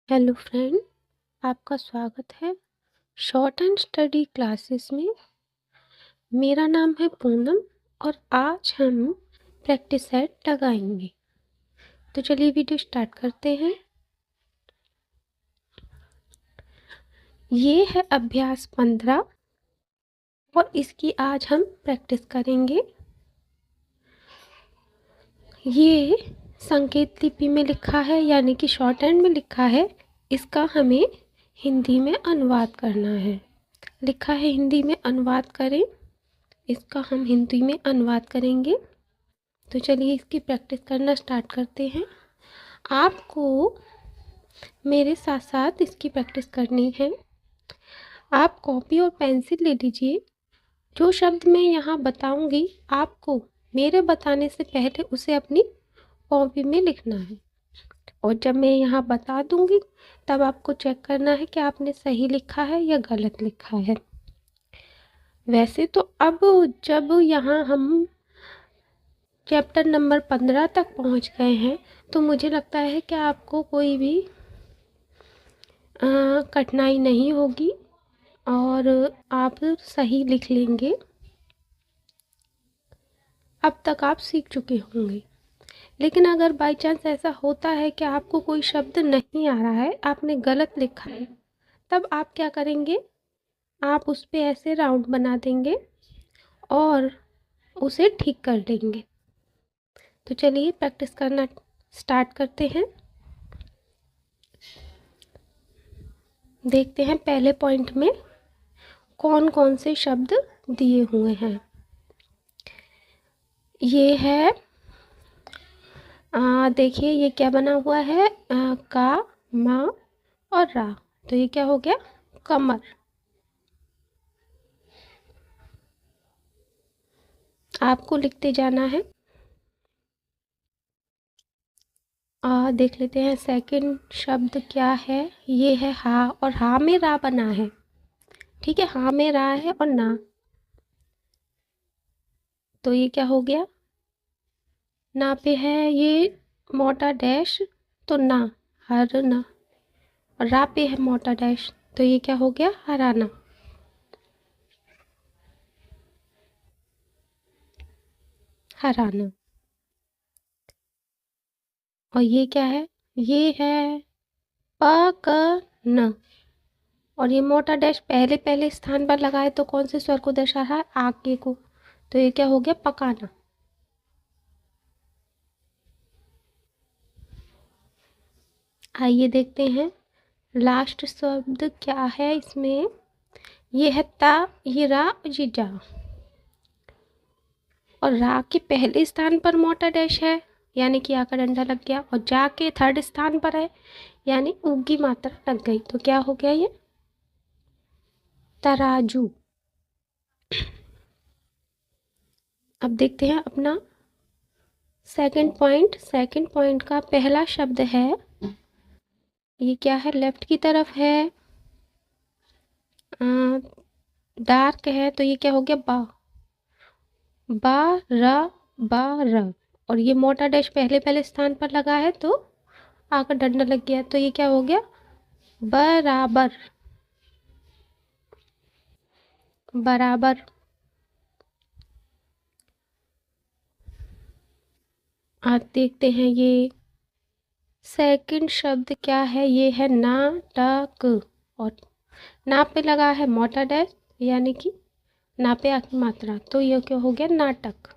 Hello friend, आपका स्वागत है शॉर्ट एंड स्टडी क्लासेस में। मेरा नाम है पूनम और आज हम प्रैक्टिस सेट लगाएंगे। तो चलिए वीडियो स्टार्ट करते हैं। ये है अभ्यास 15 और इसकी आज हम प्रैक्टिस करेंगे। ये संकेत लिपि में लिखा है, यानी कि शॉर्ट हैंड में लिखा है। इसका हमें हिंदी में अनुवाद करना है। लिखा है हिंदी में अनुवाद करें, इसका हम हिंदी में अनुवाद करेंगे। तो चलिए इसकी प्रैक्टिस करना स्टार्ट करते हैं। आपको मेरे साथ साथ इसकी प्रैक्टिस करनी है। आप कॉपी और पेंसिल ले लीजिए। जो शब्द मैं यहाँ बताऊंगी आपको मेरे बताने से पहले उसे अपनी कॉपी में लिखना है, और जब मैं यहाँ बता दूंगी तब आपको चेक करना है कि आपने सही लिखा है या गलत लिखा है। वैसे तो अब जब यहाँ हम चैप्टर नंबर 15 तक पहुँच गए हैं तो मुझे लगता है कि आपको कोई भी कठिनाई नहीं होगी और आप सही लिख लेंगे। अब तक आप सीख चुके होंगे। लेकिन अगर बाई चांस ऐसा होता है कि आपको कोई शब्द नहीं आ रहा है, आपने गलत लिखा है, तब आप क्या करेंगे? आप उस पे ऐसे राउंड बना देंगे और उसे ठीक कर देंगे। तो चलिए प्रैक्टिस करना स्टार्ट करते हैं। देखते हैं पहले पॉइंट में कौन कौन से शब्द दिए हुए हैं। ये है देखिए ये क्या बना हुआ है, का, मा और रा। तो ये क्या हो गया? कमर। आपको लिखते जाना है। देख लेते हैं सेकंड शब्द क्या है। ये है हा, और हा में रा बना है। ठीक है, हा में रा है और ना, तो ये क्या हो गया? ना पे है ये मोटा डैश, तो ना, हर ना। और रा पे है मोटा डैश, तो ये क्या हो गया? हराना। हराना। और ये क्या है? ये है प क न, और ये मोटा डैश पहले पहले स्थान पर लगाए तो कौन से स्वर को दर्शा रहा है? आगे को। तो ये क्या हो गया? पकाना। आइए देखते हैं लास्ट शब्द क्या है इसमें। ये है ता, ये रा और ये जा। और रा के पहले स्थान पर मोटा डैश है, यानी कि आ का डंडा लग गया, और जा के थर्ड स्थान पर है, यानी ऊ की मात्रा लग गई। तो क्या हो गया? ये तराजू। अब देखते हैं अपना सेकंड पॉइंट। सेकंड पॉइंट का पहला शब्द है, ये क्या है? लेफ्ट की तरफ है, डार्क है, तो ये क्या हो गया? बा। बा र, बा र। और ये मोटा डैश पहले पहले स्थान पर लगा है तो आकर डंडा लग गया, तो ये क्या हो गया? बराबर। बराबर। आज देखते हैं ये सेकंड शब्द क्या है। ये है नाटक, और ना पे लगा है मोटा डैश, यानी कि ना पे आ की मात्रा, तो ये क्या हो गया? नाटक।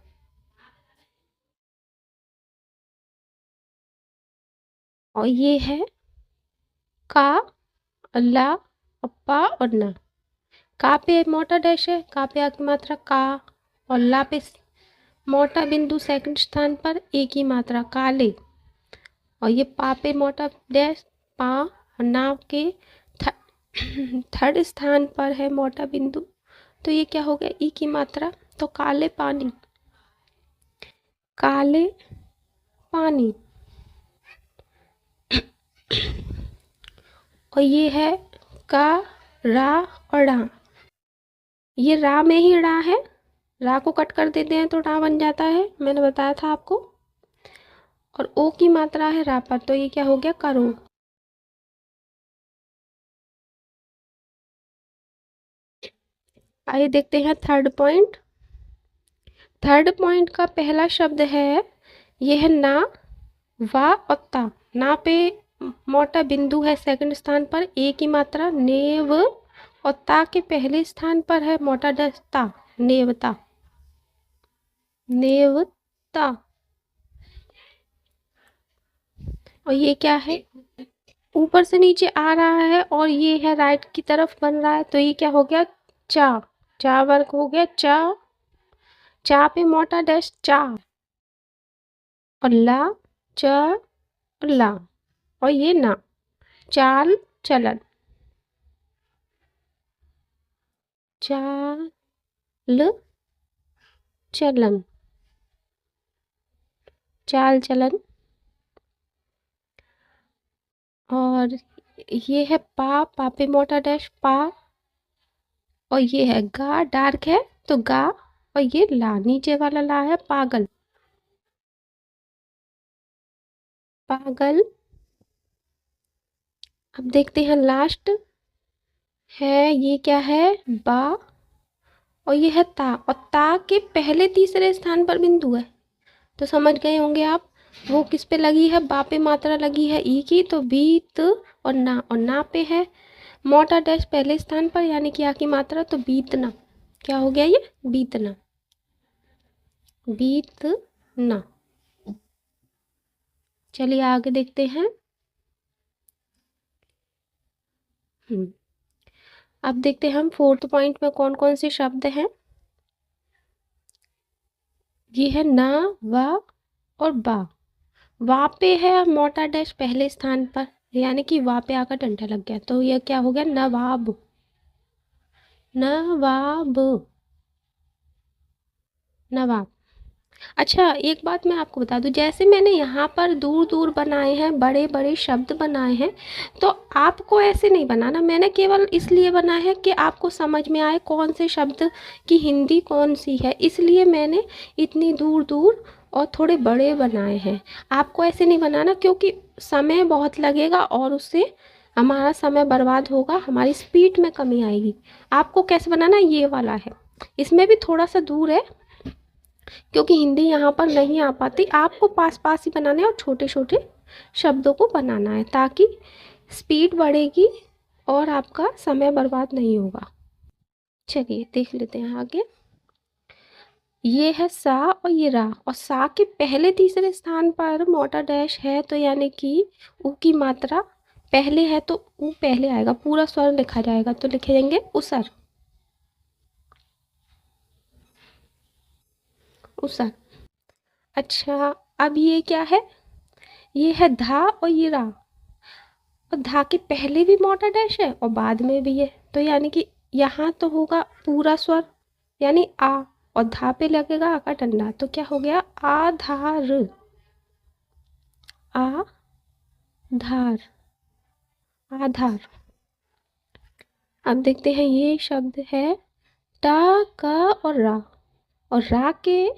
और ये है का, ला, पा और ना। का पे मोटा डैश है, का पे आ की मात्रा का, और ला पे मोटा बिंदु सेकंड स्थान पर एक ही मात्रा काले, और ये पा पे मोटा डैश पा, और ना के थर्ड स्थान पर है मोटा बिंदु, तो ये क्या हो गया? ई की मात्रा, तो काले पानी। काले पानी। और ये है का, रा और रा। ये रा में ही रा है, रा को कट कर देते हैं तो रा बन जाता है, मैंने बताया था आपको। और ओ की मात्रा है रा पर, तो ये क्या हो गया? करो। आइए देखते हैं थर्ड पॉइंट। थर्ड पॉइंट का पहला शब्द है, यह है ना, वा और ता। ना पे मोटा बिंदु है सेकंड स्थान पर, ए की मात्रा नेव, और ता के पहले स्थान पर है मोटा डैश ता, नेवता, नेवता। और ये क्या है, ऊपर से नीचे आ रहा है और ये है राइट की तरफ बन रहा है, तो ये क्या हो गया, चा, चा वर्ग हो गया चा, चा पे मोटा डैश चा, और ला, च और ला, और ये ना, चाल चलन, चाल चलन, चाल चलन। और ये है पा, पा पे मोटा डैश पा, और ये है गा, डार्क है तो गा, और ये ला, नीचे वाला ला है पागल, पागल। अब देखते हैं लास्ट है, ये क्या है, बा, और ये है ता, और ता के पहले तीसरे स्थान पर बिंदु है, तो समझ गए होंगे आप वो किस पे लगी है, बा पे मात्रा लगी है ई की, तो बीत, और ना पे है मोटा डैश पहले स्थान पर यानी कि आ की मात्रा, तो बीतना, क्या हो गया ये, बीतना, बीतना। चलिए आगे देखते हैं। अब देखते हैं हम फोर्थ पॉइंट में कौन कौन से शब्द हैं। ये है ना, वा और बा। वा पे है मोटा डैश पहले स्थान पर यानी कि वा पे आकर डंडा लग गया, तो यह क्या हो गया, नवाब, नवाब, नवाब। अच्छा एक बात मैं आपको बता दूं, जैसे मैंने यहाँ पर दूर दूर बनाए हैं, बड़े बड़े शब्द बनाए हैं, तो आपको ऐसे नहीं बनाना, मैंने केवल इसलिए बनाया है कि आपको समझ में आए कौन से शब्द की हिंदी कौन सी है, इसलिए मैंने इतनी दूर दूर और थोड़े बड़े बनाए हैं। आपको ऐसे नहीं बनाना क्योंकि समय बहुत लगेगा और उससे हमारा समय बर्बाद होगा, हमारी स्पीड में कमी आएगी। आपको कैसे बनाना, ये वाला है, इसमें भी थोड़ा सा दूर है क्योंकि हिंदी यहाँ पर नहीं आ पाती, आपको पास पास ही बनाना है और छोटे छोटे शब्दों को बनाना है ताकि स्पीड बढ़ेगी और आपका समय बर्बाद नहीं होगा। चलिए देख लेते हैं आगे। ये है सा और ये रा, और सा के पहले तीसरे स्थान पर मोटा डैश है, तो यानी कि ऊ की मात्रा पहले है तो ऊ पहले आएगा, पूरा स्वर लिखा जाएगा, तो लिखेंगे उसर, उसर। अच्छा अब ये क्या है, ये है धा और ये रा, और धा के पहले भी मोटा डैश है और बाद में भी है, तो यानी कि यहाँ तो होगा पूरा स्वर यानी आ, और धा पे लगेगा आ का डंडा, तो क्या हो गया, आधार, आधार, आधार। अब देखते हैं ये शब्द है टा, का और रा के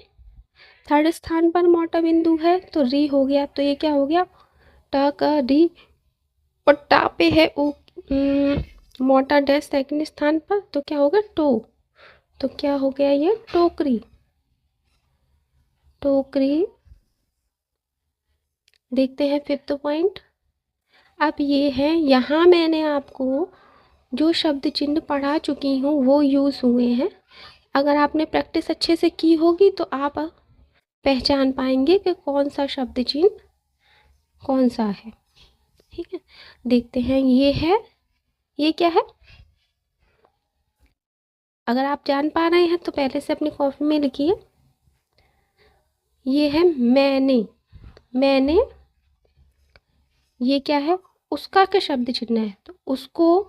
थर्ड स्थान पर मोटा बिंदु है तो री हो गया, तो ये क्या हो गया, टा का री, और टा पे है ओ मोटा डैश सेकंड स्थान पर, तो क्या होगा, टो, तो क्या हो गया ये, टोकरी, टोकरी। देखते हैं फिफ्थ पॉइंट। अब ये है, यहाँ मैंने आपको जो शब्द चिन्ह पढ़ा चुकी हूँ वो यूज़ हुए हैं, अगर आपने प्रैक्टिस अच्छे से की होगी तो आप पहचान पाएंगे कि कौन सा शब्द चिन्ह कौन सा है। ठीक है, देखते हैं ये है, ये क्या है, अगर आप जान पा रहे हैं तो पहले से अपनी कॉपी में लिखिए। ये है मैंने, मैंने, ये क्या है, उसका क्या शब्द चिन्ह है, तो उसको,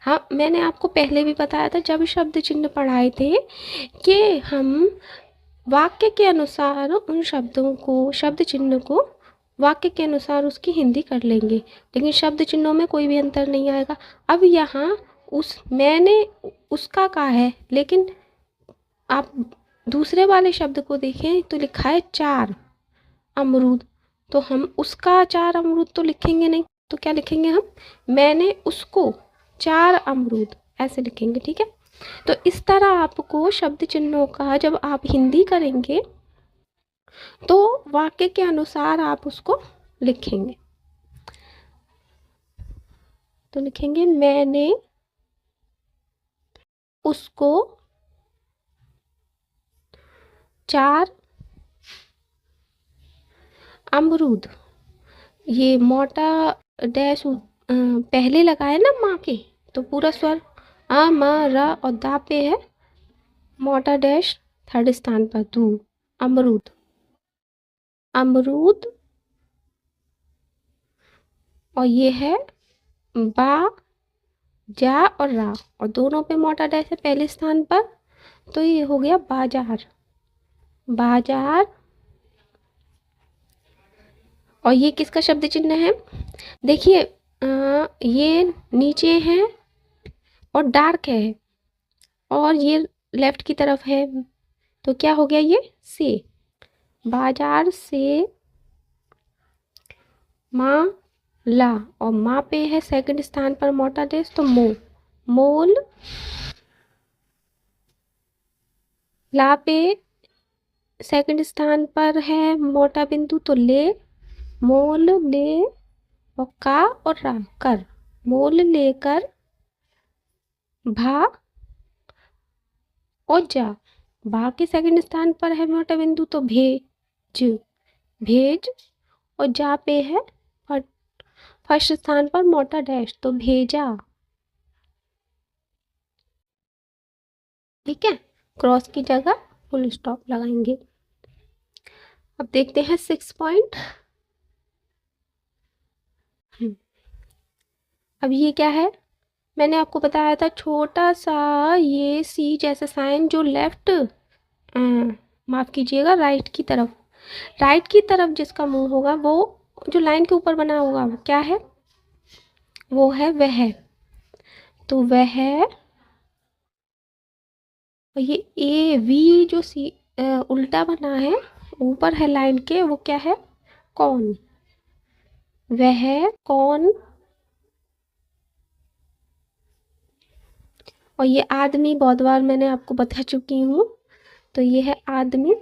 हाँ मैंने आपको पहले भी बताया था जब शब्द चिन्ह पढ़ाए थे कि हम वाक्य के अनुसार उन शब्दों को, शब्द चिन्ह को वाक्य के अनुसार उसकी हिंदी कर लेंगे, लेकिन शब्द चिन्हों में कोई भी अंतर नहीं आएगा। अब यहाँ उस, मैंने उसका कहा है, लेकिन आप दूसरे वाले शब्द को देखें तो लिखा है चार अमरूद, तो हम उसका चार अमरूद तो लिखेंगे नहीं, तो क्या लिखेंगे हम, मैंने उसको चार अमरूद, ऐसे लिखेंगे। ठीक है, तो इस तरह आपको शब्द चिन्हों का जब आप हिंदी करेंगे तो वाक्य के अनुसार आप उसको लिखेंगे। तो लिखेंगे मैंने उसको 4 अमरूद, ये मोटा डैश पहले लगाए ना माँ के, तो पूरा स्वर आ म र और दा पे है मोटा डैश थर्ड स्थान पर दू, अमरूद, अमरूद। और ये है बा जा और रा, और दोनों पे मोटा डैश है पहले स्थान पर, तो ये हो गया बाजार, बाजार। और ये किसका शब्द चिन्ह है? देखिए ये नीचे है और डार्क है, और ये लेफ्ट की तरफ है, तो क्या हो गया ये से, बाजार से माँ ला, और माँ पे है सेकंड स्थान पर मोटा डैश, तो मो, मोल। ला पे सेकंड स्थान पर है मोटा बिंदु, तो ले, मोल ले। और का और रा कर, मोल लेकर, भा और जा, भा के सेकंड स्थान पर है मोटा बिंदु, तो भेज, भेज। और जा पे है फर्स्ट स्थान पर मोटा डैश, तो भेजा। ठीक है, क्रॉस की जगह फुल स्टॉप लगाएंगे। अब देखते हैं 6 पॉइंट। अब ये क्या है? मैंने आपको बताया था छोटा सा ये सी जैसा साइन जो लेफ्ट, माफ कीजिएगा राइट की तरफ, राइट की तरफ जिसका मुंह होगा वो जो लाइन के ऊपर बना होगा वो क्या है? वो है वह। तो वह, और ये ए वी जो सी उल्टा बना है ऊपर है लाइन के, वो क्या है? कौन, वह कौन। और ये आदमी बहुत बार मैंने आपको बता चुकी हूँ, तो ये है आदमी,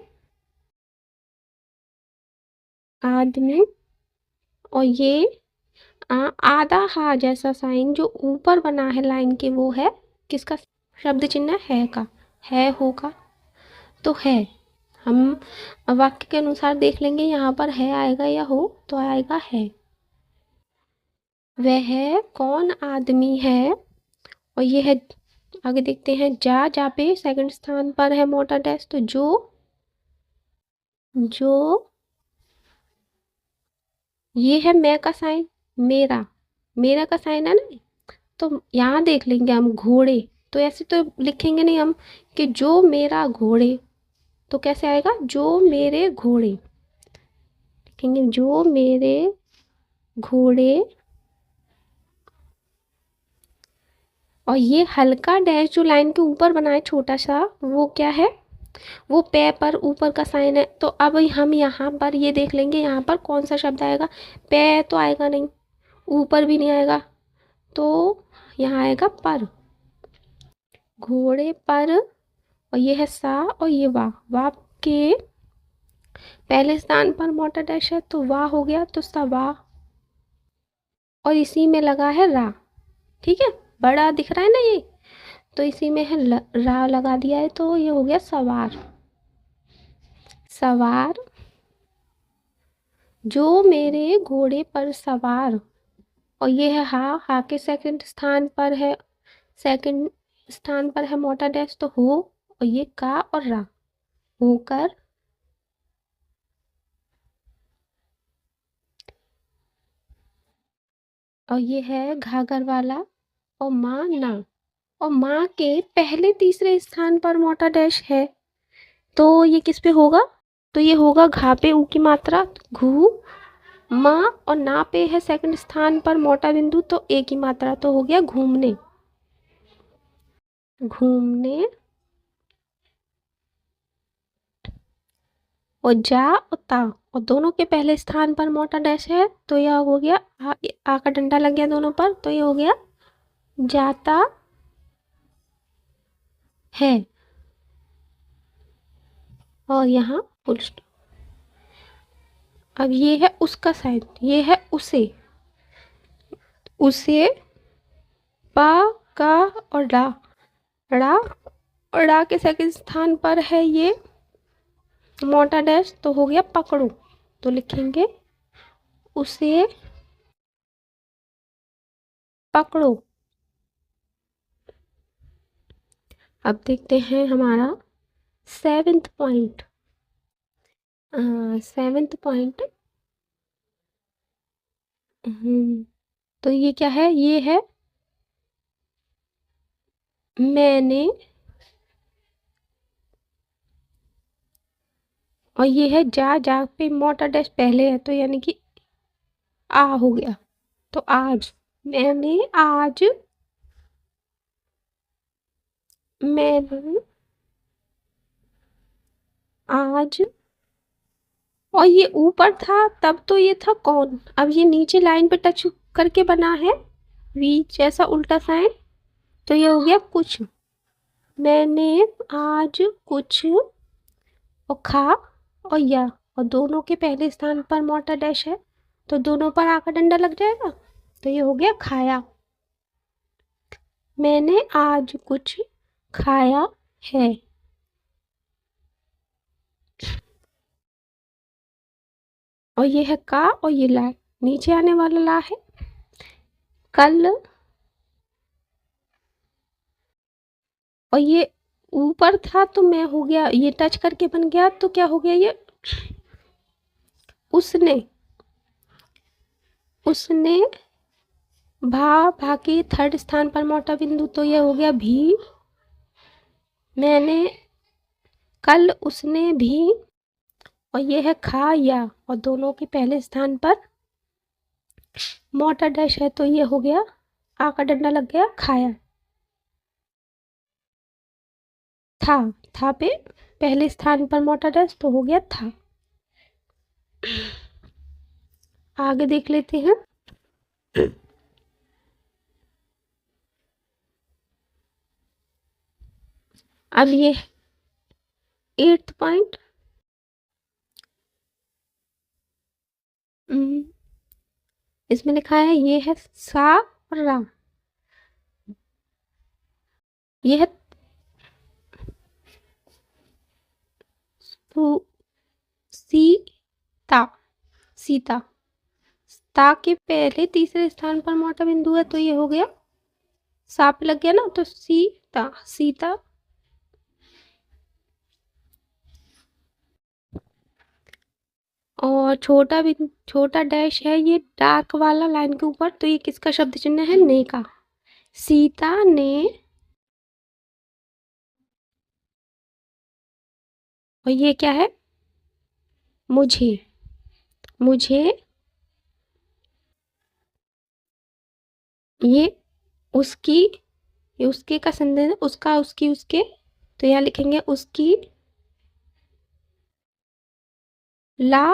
आदमी। और ये आधा हा जैसा साइन जो ऊपर बना है लाइन के, वो है किसका शब्द चिन्ह? है का, है होगा, तो है। हम वाक्य के अनुसार देख लेंगे, यहाँ पर है आएगा या हो, तो आएगा है। वह कौन आदमी है। और ये है, आगे देखते हैं, जा, जा पे सेकंड स्थान पर है मोटा डैश, तो जो, जो। ये है मैं का साइन, मेरा, मेरा का साइन है ना, तो यहाँ देख लेंगे हम घोड़े, तो ऐसे तो लिखेंगे नहीं हम कि जो मेरा घोड़े, तो कैसे आएगा? जो मेरे घोड़े, लिखेंगे जो मेरे घोड़े। और ये हल्का डैश जो लाइन के ऊपर बना है छोटा सा, वो क्या है? वो पे पर ऊपर का साइन है, तो अब हम यहाँ पर ये देख लेंगे यहाँ पर कौन सा शब्द आएगा। पे तो आएगा नहीं, ऊपर भी नहीं आएगा, तो यहाँ आएगा पर, घोड़े पर। और ये है सा, और ये वाह, वाह के पहले स्थान पर मोटा डैश है, तो वाह हो गया, तो सवा। और इसी में लगा है रा, ठीक है, बड़ा दिख रहा है ना ये, तो इसी में है रा लगा दिया है, तो ये हो गया सवार, सवार। जो मेरे घोड़े पर सवार। और ये है हा, हा के सेकंड स्थान पर है, सेकंड स्थान पर है मोटा डैश, तो हो। और ये का और रा, होकर। और ये है घाघर वाला, और माँ ना, और माँ के पहले तीसरे स्थान पर मोटा डैश है, तो ये किस पे होगा? तो ये होगा घा पे ऊ की मात्रा, घू, माँ। और ना पे है सेकंड स्थान पर मोटा बिंदु, तो ए की मात्रा, तो हो गया घूमने, घूमने। और जा और ता, और दोनों के पहले स्थान पर मोटा डैश है, तो यह हो गया आ का डंडा लग गया दोनों पर, तो ये हो गया जाता, है और यहाँ फुल स्टॉप। अब ये है उसका साइन, ये है उसे, उसे पा का और डा, ड़ा और डा के सेकंड स्थान पर है ये मोटा डैश, तो हो गया पकड़ो। तो लिखेंगे उसे पकड़ो। अब देखते हैं हमारा सेवेंथ पॉइंट। सेवेंथ पॉइंट, तो ये क्या है, ये है मैंने, और ये है जा, जा पे मोटा डैश पहले है तो यानी कि आ हो गया। तो आज, मैंने आज, मैंने आज, और ये ऊपर था तब तो ये था कौन, अब ये नीचे लाइन पे टच करके बना है वी जैसा उल्टा साइन, तो ये हो गया कुछ। मैंने आज कुछ, और खा और या, और दोनों के पहले स्थान पर मोटा डैश है तो दोनों पर आ का डंडा लग जाएगा, तो ये हो गया खाया। मैंने आज कुछ खाया है। और ये है का और ये ला, नीचे आने वाला ला है कल, और ये ऊपर था तो मैं हो गया, ये टच करके बन गया तो क्या हो गया, ये उसने, उसने भा के थर्ड स्थान पर मोटा बिंदु तो ये हो गया भी। मैंने कल, उसने भी, और ये है खा या, और दोनों के पहले स्थान पर मोटा डैश है तो ये हो गया आ का डंडा लग गया खाया। था पे पहले स्थान पर मोटा डैश तो हो गया था। आगे देख लेते हैं। अब ये 8th पॉइंट, इसमें लिखा है ये है सा और रा, ये है सीता, सीता, ता के पहले तीसरे स्थान पर मोटा बिंदु है तो ये हो गया साप लग गया ना, तो सीता, सीता। और छोटा डैश है ये डार्क वाला लाइन के ऊपर, तो ये किसका शब्द चिन्ह है, ने का। सीता ने, और ये क्या है, मुझे, मुझे, ये उसकी, ये उसके का संदेश, उसका, उसकी, उसके, तो यहाँ लिखेंगे उसकी, ला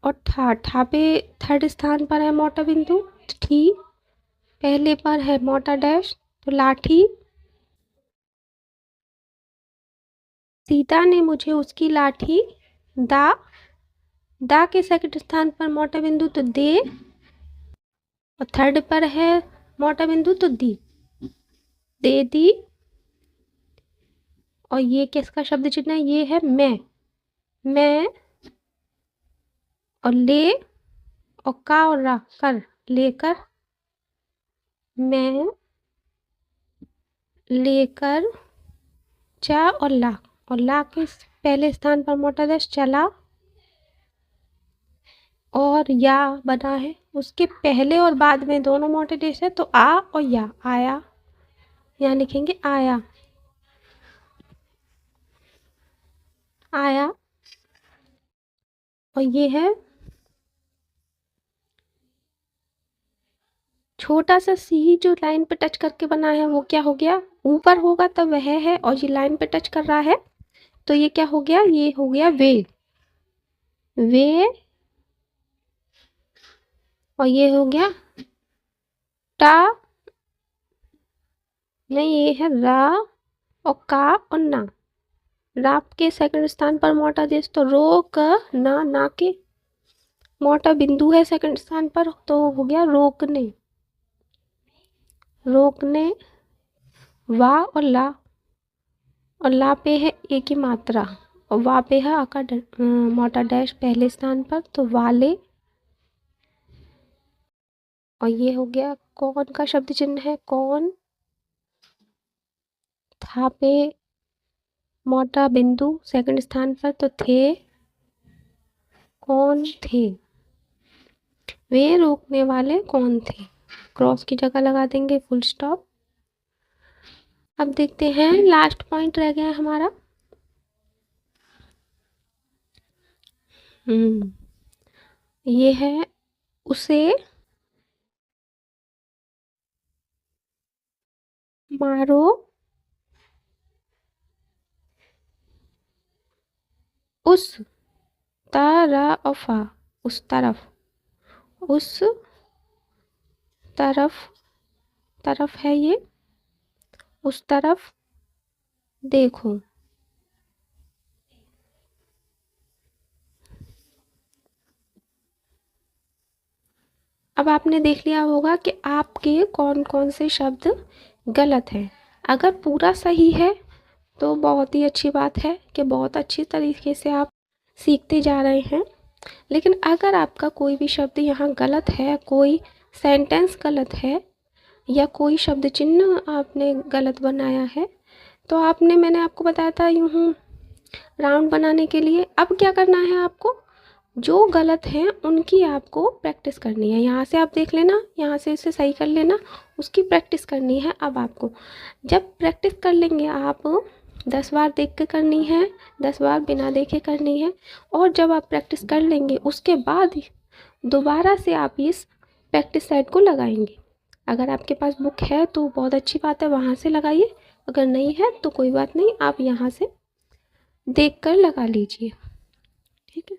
और ठा पे थर्ड स्थान पर है मोटा बिंदु, ठी पहले पर है मोटा डैश तो लाठी। सीता ने मुझे उसकी लाठी दा, दा के सेकंड स्थान पर मोटा बिंदु तो दे, और थर्ड पर है मोटा बिंदु तो दी, दे दी। और ये किसका शब्द चिन्ह है, ये है मैं, और ले और का और रा, कर, लेकर, मैं लेकर, चा और ला के पहले स्थान पर मोटा डैश चला, और या बना है उसके पहले और बाद में दोनों मोटे डैश है तो आ और या, आया, यहाँ लिखेंगे आया, आया। और ये है छोटा सा सी जो लाइन पे टच करके बना है वो क्या हो गया, ऊपर होगा तब वह है, और ये लाइन पे टच कर रहा है तो ये क्या हो गया, ये हो गया वे, और ये हो गया टा, नहीं ये है रा, और का और ना, राप के सेकंड स्थान पर मोटा देश तो रोक ना के, मोटा बिंदु है सेकंड स्थान पर तो हो गया रोकने, रोकने, वा और ला पे है ए की मात्रा और वा पे है आका मोटा डैश पहले स्थान पर तो वाले, और ये हो गया कौन का शब्द चिन्ह है कौन, था पे मोटा बिंदु सेकंड स्थान पर तो थे, कौन थे, वे रोकने वाले कौन थे, क्रॉस की जगह लगा देंगे फुल स्टॉप। अब देखते हैं लास्ट पॉइंट रह गया हमारा। ये है उसे मारो उस तरफा, उस तरफ, उस तरफ, तरफ है ये, उस तरफ देखो। अब आपने देख लिया होगा कि आपके कौन कौन से शब्द गलत हैं। अगर पूरा सही है तो बहुत ही अच्छी बात है कि बहुत अच्छी तरीके से आप सीखते जा रहे हैं। लेकिन अगर आपका कोई भी शब्द यहाँ गलत है, कोई सेंटेंस गलत है या कोई शब्द चिन्ह आपने गलत बनाया है तो मैंने आपको बताया था यूँ राउंड बनाने के लिए अब क्या करना है आपको, जो गलत हैं उनकी आपको प्रैक्टिस करनी है। यहाँ से आप देख लेना, यहाँ से इसे सही कर लेना, उसकी प्रैक्टिस करनी है। अब आपको जब प्रैक्टिस कर लेंगे आप 10 बार देख के करनी है, 10 बार बिना देखे करनी है। और जब आप प्रैक्टिस कर लेंगे उसके बाद दोबारा से आप इस प्रैक्टिस सेट को लगाएंगे। अगर आपके पास बुक है तो बहुत अच्छी बात है, वहाँ से लगाइए। अगर नहीं है तो कोई बात नहीं, आप यहाँ से देख कर लगा लीजिए। ठीक है,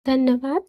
धन्यवाद।